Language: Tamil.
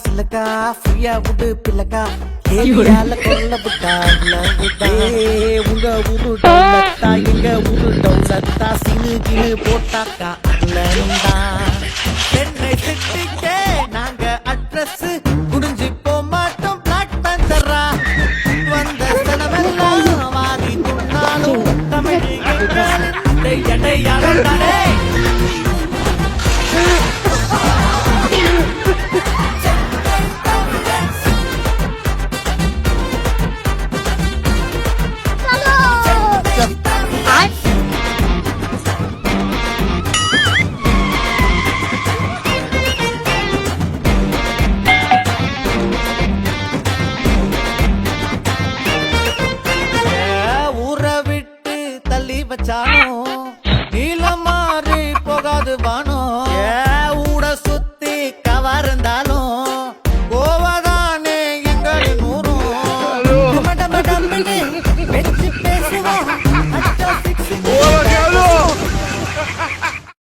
சிலக்கா ஃப்ரீயா விடு பிள்ளக்கா கேலியால கொல்ல விட்டா உங்க ஊரு டவுலத்தா எங்க ஊரு டவுலத்தா சினு கிணு போட்டாக்கா அல்லா சென்னை சிட்டிக்கே நாங்க அட்ரஸ் குடிஞ்சு போமாட்டோம் பிளாக் பேந்தரா வந்த செலவெல்லாம் வாரி துண்ணாலும் தமிழ் எடையாளே வச்சாலும் நீல மாறி போகாது வானம்